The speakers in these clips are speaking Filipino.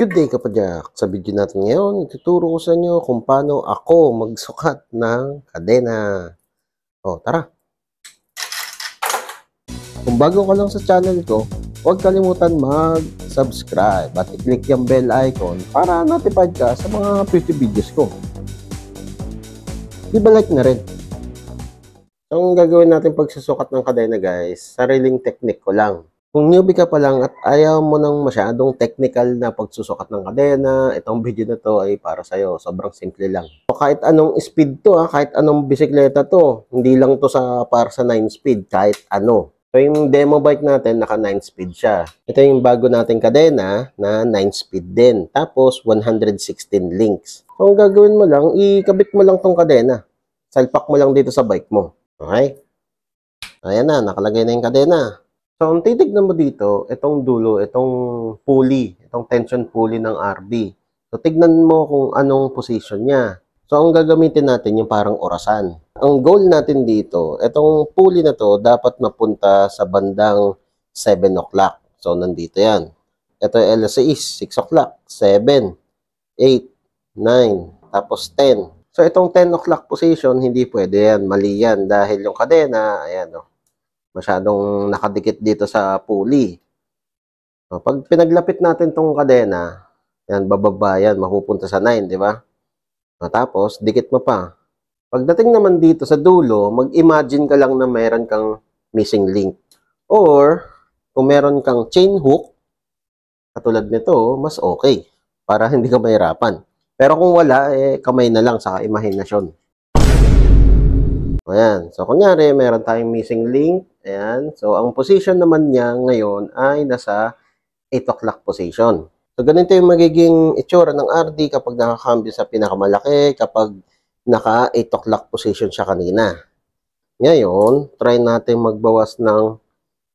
Good day kapadyak! Sa video natin ngayon, ituturo ko sa inyo kung paano ako magsukat ng kadena. O, tara! Kung bago ka lang sa channel ko, huwag kalimutan mag-subscribe at i-click yung bell icon para notified ka sa mga future videos ko. Di ba like na rin? Ang gagawin natin pagsusukat ng kadena guys, sariling technique ko lang. Kung newbie ka pa lang at ayaw mo ng masyadong technical na pagsusukat ng kadena, itong video na to ay para sa'yo. Sobrang simple lang. So, kahit anong speed to, kahit anong bisikleta to, hindi lang to para sa 9 speed, kahit ano. So, yung demo bike natin, naka 9 speed siya. Ito yung bago nating kadena na 9 speed din. Tapos, 116 links. So, ang gagawin mo lang, ikabit mo lang tong kadena. Salpak mo lang dito sa bike mo. Okay? Ayan na, nakalagay na yung kadena. So, ang titignan mo dito, itong dulo, itong pulley, itong tension pulley ng RB. So, tignan mo kung anong position niya. So, ang gagamitin natin yung parang orasan. Ang goal natin dito, itong pulley na to, dapat mapunta sa bandang 7 o'clock. So, nandito yan. Ito yung LS6, 6 o'clock, 7, 8, 9, tapos 10. So, itong 10 o'clock position, hindi pwede yan. Mali yan dahil yung kadena, ayan o. Masyadong nakadikit dito sa pulley. Pag pinaglapit natin tong kadena, yan, bababa yan, mapupunta sa 9, di ba? Tapos, dikit mo pa. Pagdating naman dito sa dulo, mag-imagine ka lang na meron kang missing link. Or, kung meron kang chain hook, katulad nito, mas okay. Para hindi ka mahirapan. Pero kung wala, kamay na lang sa imahinasyon. Ayan. So, kunyari, meron tayong missing link. Ayan. So, ang position naman niya ngayon ay nasa 8 o'clock position. So, ganito yung magiging itsura ng RD kapag nakakambyo sa pinakamalaki, kapag naka 8 o'clock position siya kanina. Ngayon, try natin magbawas ng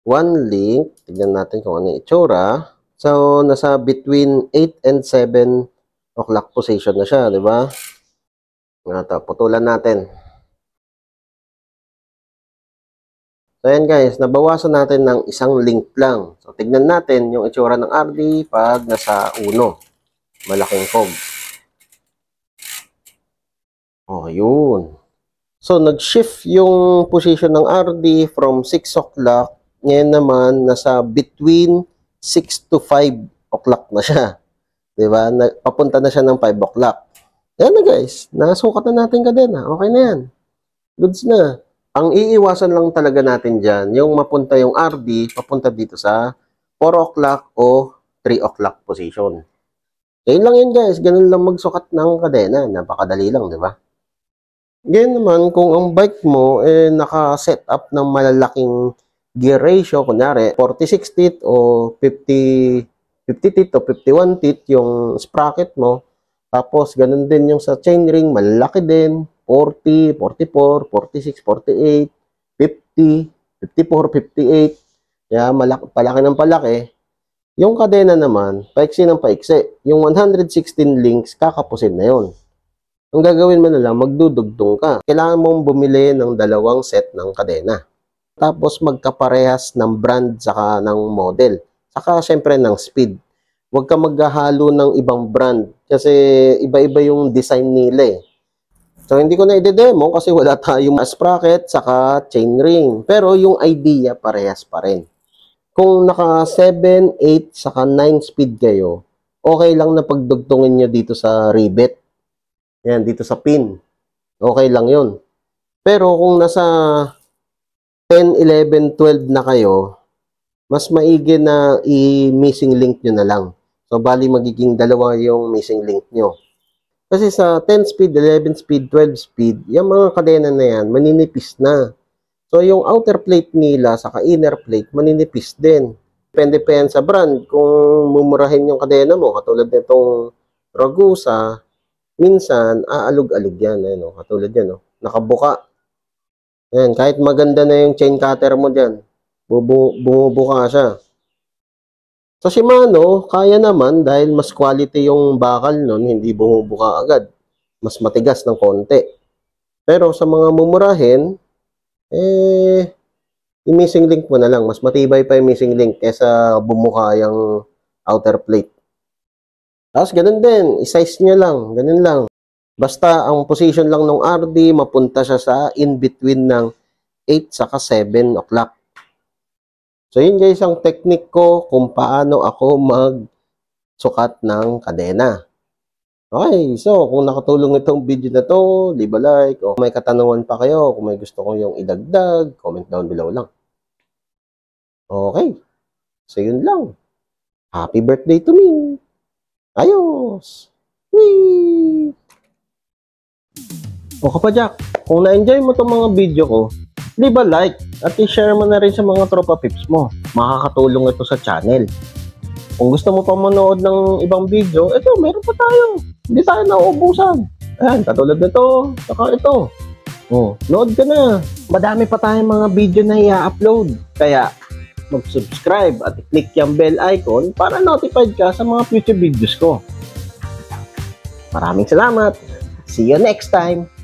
1 link. Tignan natin kung ano yung itsura. So, nasa between 8 and 7 o'clock position na siya, di ba? Ito, putulan natin. So, ayan guys, nabawasan natin ng isang link lang. So, tignan natin yung itsura ng RD pag nasa 1. Malaking cog. Oh, yun. So, nag-shift yung position ng RD from 6 o'clock. Ngayon naman, nasa between 6 to 5 o'clock na siya. Diba? Papunta na siya ng 5 o'clock. Ayan na guys, nasukat na natin kadena. Okay na yan. Goods na. Ang iiwasan lang talaga natin dyan, yung mapunta yung RD, papunta dito sa 4 o'clock o 3 o'clock position. Ngayon lang yun guys, ganun lang magsukat ng kadena. Napakadali lang, di ba? Ngayon naman, kung ang bike mo naka-set up ng malalaking gear ratio, kunyari 46 teeth o 50 teeth o 51 teeth yung sprocket mo, tapos ganun din yung sa chainring, malalaki din. 40, 44, 46, 48, 50, 54, 58. Kaya palaki ng palaki. Yung kadena naman, paiksi ng paiksi. Yung 116 links, kakapusin na yon. Ang gagawin mo na lang, magdudugtong ka. Kailangan mong bumili ng 2 set ng kadena. Tapos magkaparehas ng brand saka ng model. Saka syempre ng speed. Huwag ka maghahalo ng ibang brand. Kasi iba-iba yung design nila eh. So, hindi ko na i-demo kasi wala tayong sprocket saka chainring. Pero yung idea, parehas pa rin. Kung naka 7, 8, saka 9 speed kayo, okay lang na pagdugtungin nyo dito sa rivet. Yan, dito sa pin. Okay lang yun. Pero kung nasa 10, 11, 12 na kayo, mas maigi na i-missing link nyo na lang. So, bali magiging 2 yung missing link nyo. Kasi sa 10 speed, 11 speed, 12 speed, yung mga kadena na yan, maninipis na. So, yung outer plate nila, saka inner plate, maninipis din. Depende pa yan sa brand. Kung mumurahin yung kadena mo, katulad nitong Ragusa, minsan, aalog-alog yan. Eh, no? Katulad yan, no? Nakabuka. Yan, kahit maganda na yung chain cutter mo dyan, bumubuka siya. Sa Shimano, kaya naman dahil mas quality yung bakal nun, hindi bumubuka agad. Mas matigas ng konti. Pero sa mga mumurahin, yung missing link mo na lang. Mas matibay pa yung missing link kesa bumuka yung outer plate. Tapos ganun din, i-size nyo lang, ganun lang. Basta ang position lang ng RD, mapunta siya sa in-between ng 8 saka 7 o'clock. So yun guys ang technique ko kung paano ako magsukat ng kadena. Okay, so kung nakatulong itong video na to, leave a like. O may katanungan pa kayo, kung may gusto ko yung idagdag, comment down below lang. Okay, so yun lang. Happy birthday to me! Ayos! Whee! O kapadyak, kung na-enjoy mo itong mga video ko, leave a like at i-share mo na rin sa mga tropa pips mo. Makakatulong ito sa channel. Kung gusto mo pa manood ng ibang video, ito, meron pa tayo. Hindi tayo nauubusan. Ayan, katulad nito, saka ito. Oh, nood ka na. Madami pa tayong mga video na i-upload. Kaya, mag-subscribe at i-click yung bell icon para notified ka sa mga future videos ko. Maraming salamat. See you next time.